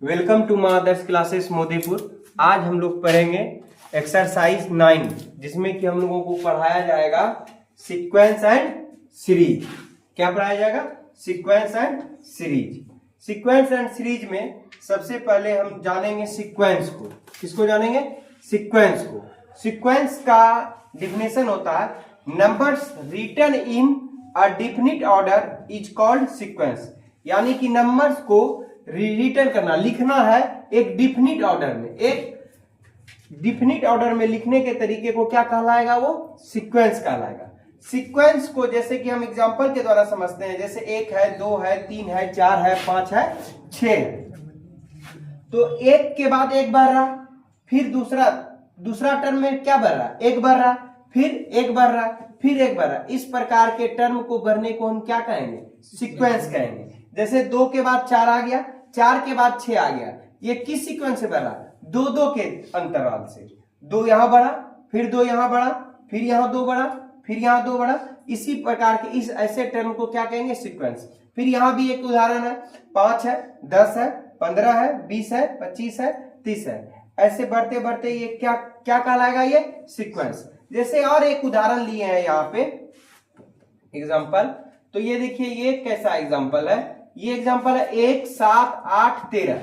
Welcome to माँ आदर्श classes Modipur. आज हम लोग पढ़ेंगे एक्सरसाइज 9 जिसमें कि हम लोगों को पढ़ाया जाएगा सीक्वेंस एंड सीरीज। क्या पढ़ाया जाएगा? Sequence and series. Sequence and series में सबसे पहले हम जानेंगे सीक्वेंस को। किसको जानेंगे? सीक्वेंस को। सीक्वेंस का डिफिनेशन होता है numbers written in a definite order is called sequence. यानी कि नंबर्स को रिटर्न करना, लिखना है एक डिफिनिट ऑर्डर में। एक डिफिनिट ऑर्डर में लिखने के तरीके को क्या कहलाएगा? वो सीक्वेंस कहलाएगा। सीक्वेंस को जैसे कि हम एग्जांपल के द्वारा समझते हैं, जैसे 1 है, 2 है, 3 है, 4 है, 5 है, 6 है। तो एक के बाद एक बढ़ रहा, फिर दूसरा टर्म में क्या बढ़ रहा? एक बढ़ रहा, फिर एक बढ़ रहा, फिर एक बढ़ रहा। इस प्रकार के टर्म को बढ़ने को हम क्या कहेंगे? सीक्वेंस कहेंगे। जैसे 2 के बाद 4 आ गया, 4 के बाद 6 आ गया। ये किस सीक्वेंस से बढ़ा? 2-2 के अंतराल से। 2 यहां बढ़ा, फिर 2 यहां बढ़ा, फिर यहां 2 बढ़ा, फिर यहां 2 बढ़ा। इसी प्रकार के इस ऐसे टर्म को क्या कहेंगे? सीक्वेंस। फिर यहां भी एक उदाहरण है, 5 है, 10 है, 15 है, 20 है, 25 है, 30 है। ऐसे बढ़ते बढ़ते ये क्या कहलाएगा? ये सीक्वेंस। जैसे और एक उदाहरण लिए हैं यहाँ पे एग्जाम्पल। तो ये देखिए, ये कैसा एग्जाम्पल है? ये एग्जाम्पल है 1, 7, 8, 13।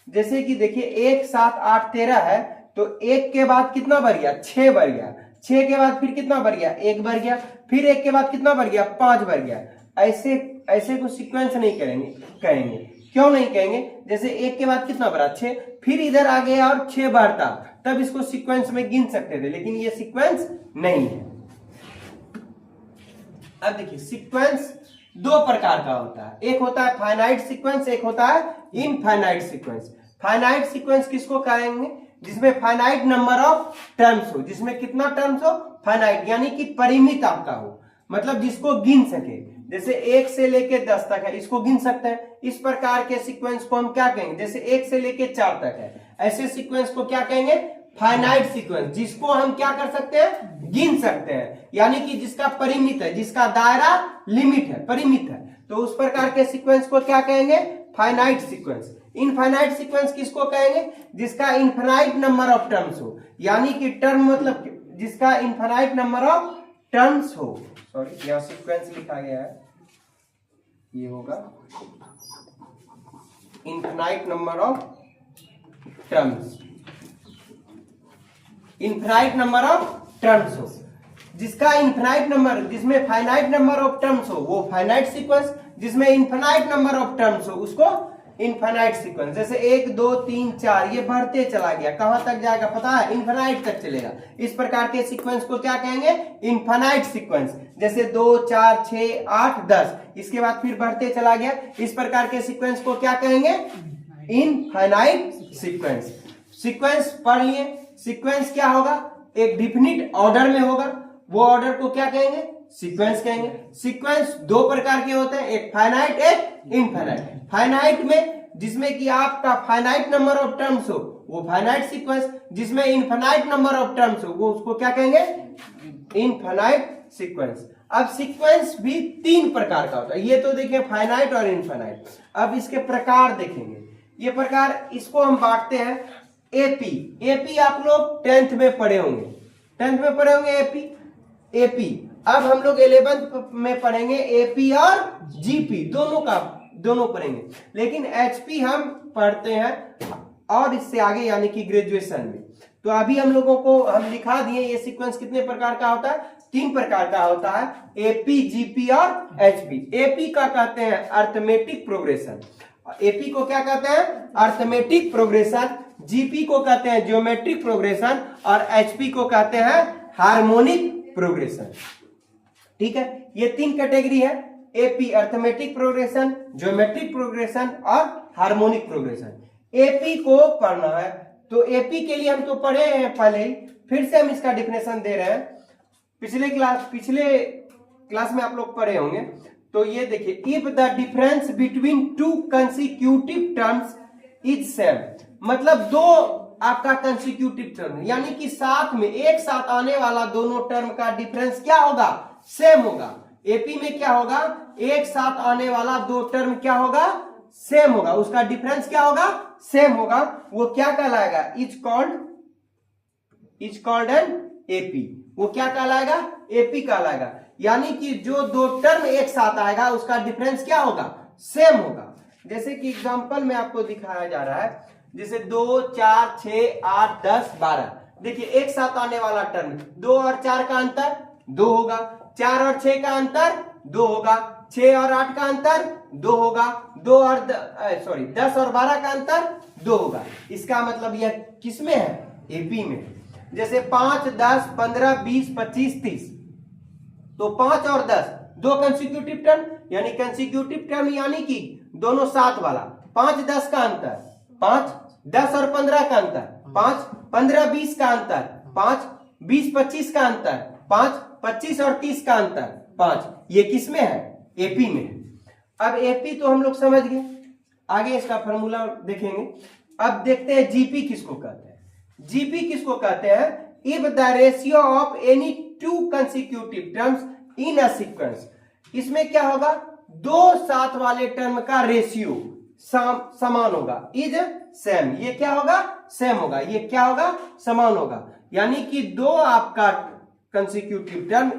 जैसे कि देखिए 1, 7, 8, 13 है, तो 1 के बाद कितना बढ़ गया? 6 बढ़ गया। 6 के बाद फिर कितना बढ़ गया? 1 बढ़ गया। फिर 1 के बाद कितना बढ़ गया? 5 बढ़ गया। ऐसे को सीक्वेंस नहीं कहेंगे। क्यों नहीं कहेंगे? जैसे 1 के बाद कितना बढ़ा? 6, फिर इधर आ गया और 6 बढ़ता, तब इसको सीक्वेंस में गिन सकते थे, लेकिन ये सीक्वेंस नहीं है। अब देखिए, सीक्वेंस 2 प्रकार का होता है। एक होता है फाइनाइट सीक्वेंस, एक होता है इनफाइनाइट सीक्वेंस। फाइनाइट सीक्वेंस किसको कहेंगे? जिसमें फाइनाइट नंबर ऑफ टर्म्स हो। जिसमें कितना टर्म्स हो? फाइनाइट, यानी कि परिमित आपका हो, मतलब जिसको गिन सके। जैसे 1 से लेके 10 तक है, इसको गिन सकते हैं। इस प्रकार के सीक्वेंस को हम क्या कहेंगे? जैसे 1 से लेके 4 तक है, ऐसे सीक्वेंस को क्या कहेंगे? फाइनाइट सीक्वेंस, जिसको हम क्या कर सकते हैं? गिन सकते हैं, यानी कि जिसका परिमित है, जिसका दायरा लिमिट है, परिमित है। तो उस प्रकार के सीक्वेंस को क्या कहेंगे? Finite sequence. इनफाइनाइट सीक्वेंस किसको कहेंगे? जिसका इनफाइनाइट नंबर ऑफ टर्म्स हो, यानी कि टर्म मतलब जिसका इनफाइनाइट नंबर ऑफ टर्म्स हो। सॉरी, यहां सीक्वेंस लिखा गया है, ये होगा infinite number of terms. Infinite number of terms हो, जिसका इनफाइनाइट नंबर, जिसमें फाइनाइट नंबर ऑफ टर्म्स हो वो फाइनाइट सीक्वेंस, जिसमें इनफाइनाइट नंबर ऑफ टर्म्स हो उसको इनफाइनाइट सीक्वेंस। जैसे 1, 2, 3, 4 ये बढ़ते चला गया, कहां तक जाएगा पता है? इनफाइनाइट तक चलेगा। इस प्रकार के सीक्वेंस को क्या कहेंगे? Infinite sequence. जैसे 2, 4, 6, 8, 10, इसके बाद फिर बढ़ते चला गया। इस प्रकार के सीक्वेंस को क्या कहेंगे? Infinite sequence. सीक्वेंस पढ़ लिए। सीक्वेंस क्या होगा? एक डिफिनिट ऑर्डर में होगा, वो ऑर्डर को क्या कहेंगे? सीक्वेंस कहेंगे। सीक्वेंस 2 प्रकार के होते हैं, एक फाइनाइट, एक इनफाइनाइट। फाइनाइट में जिसमें कि आपका फाइनाइट नंबर ऑफ टर्म्स हो वो फाइनाइट सीक्वेंस, जिसमें इनफाइनाइट नंबर ऑफ टर्म्स हो वो उसको क्या कहेंगे? Infinite sequence. अब सीक्वेंस भी 3 प्रकार का होता है। ये तो देखिए फाइनाइट और इनफाइनाइट। अब इसके प्रकार देखेंगे। ये प्रकार, इसको हम बांटते हैं एपी। एपी आप लोग 10th में पढ़े होंगे, 10th में पढ़े होंगे एपी। अब हम लोग 11th में पढ़ेंगे एपी और जीपी, दोनों पढ़ेंगे। लेकिन एचपी हम पढ़ते हैं और इससे आगे, यानी कि ग्रेजुएशन में। तो अभी हम लोगों को हम लिखा दिए ये सीक्वेंस कितने प्रकार का होता है? 3 प्रकार का होता है, एपी, जीपी और एचपी। एपी का कहते हैं अर्थमेटिक प्रोग्रेशन। एपी को क्या कहते हैं? Arithmetic progression. जीपी को कहते हैं ज्योमेट्रिक प्रोग्रेशन और एचपी को कहते हैं हार्मोनिक प्रोग्रेशन। ठीक है, ये 3 कैटेगरी है, AP arithmetic progression, geometric progression और हार्मोनिक प्रोग्रेशन। एपी को पढ़ना है, तो एपी के लिए हम तो पढ़े हैं पहले ही, फिर से हम इसका डिफिनेशन दे रहे हैं। पिछले क्लास में आप लोग पढ़े होंगे। तो ये देखिए, if the difference between 2 consecutive terms is same, मतलब 2 आपका कंसिक्यूटिव टर्म, यानी कि साथ में एक साथ आने वाला दोनों टर्म का डिफरेंस क्या होगा? सेम होगा। एपी में क्या होगा? एक साथ आने वाला 2 टर्म क्या होगा? सेम होगा, उसका डिफरेंस क्या होगा, सेम होगा, वो क्या कहलाएगा, इज कॉल्ड एन एपी, वो क्या कहलाएगा, एपी कहलाएगा। यानी कि जो दो टर्म एक साथ आएगा उसका डिफरेंस क्या होगा, सेम होगा। जैसे कि एग्जांपल में आपको दिखाया जा रहा है, जैसे 2, 4, 6, 8, 10, 12, देखिए एक साथ आने वाला टर्म 2 और 4 का अंतर 2 होगा, 4 और 6 का अंतर 2 होगा, 6 और 8 का अंतर 2 होगा, 10 और 12 का अंतर 2 होगा। इसका मतलब यह किस में है, एपी में। जैसे 5, 10, 15, 20, 25, 30, तो 5 और 10 दो कंसेक्यूटिव टर्म, यानी कंसेक्यूटिव टर्म यानी कि दोनों साथ वाला। 5, 10 का अंतर 5, 10 और 15 का अंतर 5, 15, 20 का अंतर 5, 20, 25 का अंतर 5, 25 और 30 का अंतर 5। ये किस में है, एपी में है। अब एपी तो हम लोग समझ गए, आगे इसका फॉर्मूला देखेंगे। अब देखते हैं जीपी किसको कहते हैं। जीपी किसको कहते हैं, if the ratio of any two consecutive terms in a sequence. इसमें क्या होगा, दो साथ वाले टर्म का रेशियो समान होगा, इज सेम। ये क्या होगा, सेम होगा, ये क्या होगा, समान होगा। यानी कि दो आपका कंसेक्यूटिव टर्म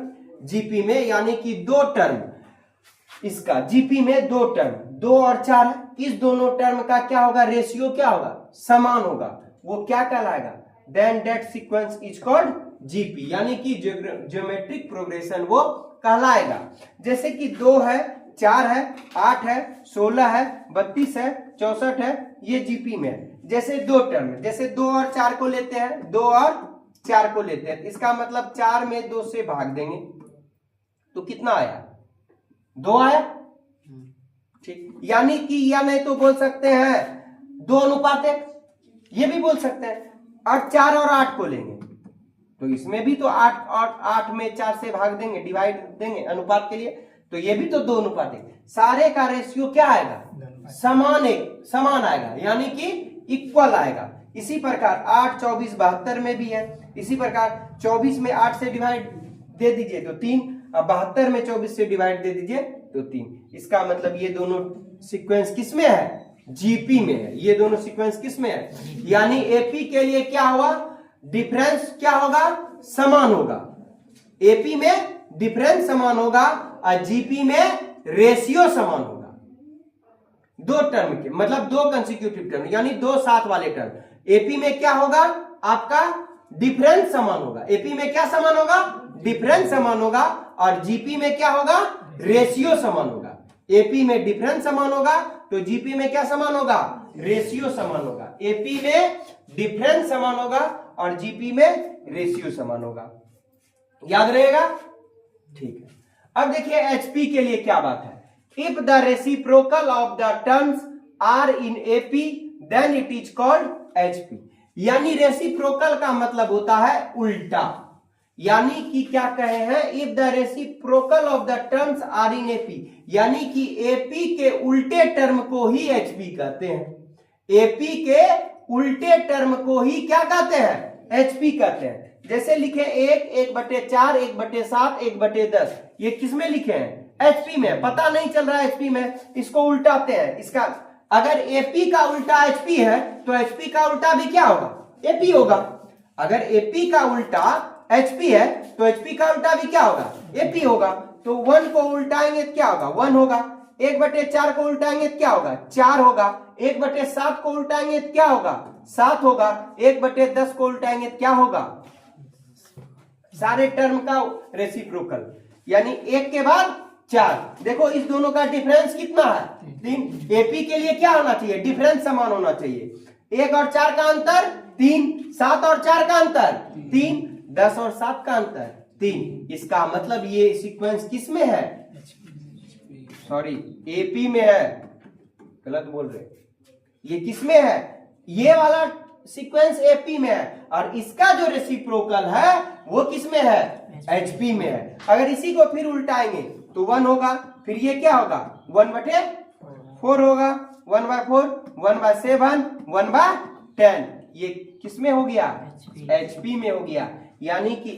जीपी में, यानी कि दो टर्म इसका जीपी में दो टर्म 2 और 4 है, इस दोनों टर्म का क्या होगा, रेशियो क्या होगा, समान होगा, वो क्या कहलाएगा, then that sequence is called GP, यानी कि ज्योमेट्रिक प्रोग्रेशन वो कहलाएगा। जैसे कि 2 है, 4 है, 8 है, 16 है, 32 है, 64 है, ये जीपी में है। जैसे दो टर्म, जैसे 2 और 4 को लेते हैं, 2 और 4 को लेते हैं, इसका मतलब 4 में 2 से भाग देंगे तो कितना आया, 2 आया, ठीक। यानी कि या नहीं तो बोल सकते हैं 2 अनुपात 1, ये भी बोल सकते हैं। और 4 और 8 को लेंगे तो इसमें भी तो 8 और 8 में 4 से भाग देंगे, डिवाइड देंगे अनुपात के लिए, तो ये भी तो 2 अनुपात 1। सारे का रेशियो क्या आएगा, समान आएगा, यानी कि इक्वल आएगा। इसी प्रकार 8, 24, 72 में भी है। इसी प्रकार 24 में 8 से डिवाइड दे दीजिए तो 3, अब 72 में 24 से डिवाइड दे दीजिए तो 3। इसका मतलब ये दोनों सीक्वेंस किस में है, जीपी में है। ये दोनों सीक्वेंस किस में है, यानी एपी के लिए क्या हुआ, डिफरेंस क्या होगा, समान होगा। एपी में डिफरेंस समान होगा और जीपी में रेशियो समान होगा। दो टर्म के मतलब दो कंसेक्यूटिव टर्म, यानी दो साथ वाले टर्म। एपी में क्या होगा, आपका डिफरेंस समान होगा। एपी में क्या समान होगा, डिफरेंस समान होगा, और जीपी में क्या होगा, रेशियो समान होगा। एपी में डिफरेंस समान होगा तो जीपी में क्या समान होगा, रेशियो समान होगा। एपी में डिफरेंस समान होगा और जीपी में रेशियो समान होगा। याद रहेगा, ठीक है। अब देखिए एचपी के लिए क्या बात है, if the reciprocal of the terms are in AP then it is called HP. यानी रेसिप्रोकल का मतलब होता है उल्टा, यानी कि क्या कहे हैं, if the reciprocal of the terms are in AP, यानी कि एपी के उल्टे टर्म को ही एचपी कहते हैं। एपी के उल्टे टर्म को ही क्या कहते हैं, एचपी कहते हैं। जैसे लिखे 1/4, 1/7, 1/10, ये किसमें लिखे हैं, एचपी में। पता नहीं चल रहा है एचपी में, इसको उल्टाते हैं। इसका अगर एपी का उल्टा एचपी है तो एचपी का उल्टा भी क्या होगा, एपी होगा। अगर एपी का उल्टा एचपी है तो एचपी का उल्टा भी क्या होगा, एपी होगा। तो 1 को उल्टाएंगे तो क्या होगा, 1 होगा। 1/4 को उल्टाएंगे तो क्या होगा, 4 होगा। 1/7 को उल्टाएंगे तो क्या होगा, 7 होगा। 1/10 को उल्टाएंगे तो क्या होगा, सारे टर्म का रेसिप्रोकल, यानी 1 के बाद 4। देखो इस दोनों का डिफरेंस कितना है, 3। एपी के लिए क्या होना चाहिए, डिफरेंस समान होना चाहिए। 1 और 4 का अंतर 3, 7 और 4 का अंतर 3, 10 और 7 का अंतर 3। इसका मतलब ये सीक्वेंस किस में है, सॉरी एपी में है, गलत बोल रहे, ये किस में है, ये वाला सीक्वेंस एपी में है, और इसका जो रेसिप्रोकल है वो किस में है, एचपी में है। अगर इसी को फिर उल्टाएंगे तो 1 होगा, फिर ये क्या होगा, 1/4 होगा, 1/4, 1/7, 1/10। ये किस में हो गया, एचपी में हो गया। यानी कि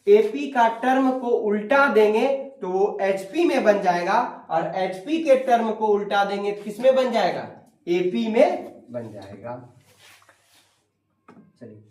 एपी का टर्म को उल्टा देंगे तो वो HP में बन जाएगा, और HP के टर्म को उल्टा देंगे तो किसमें बन जाएगा, AP में बन जाएगा। चलिए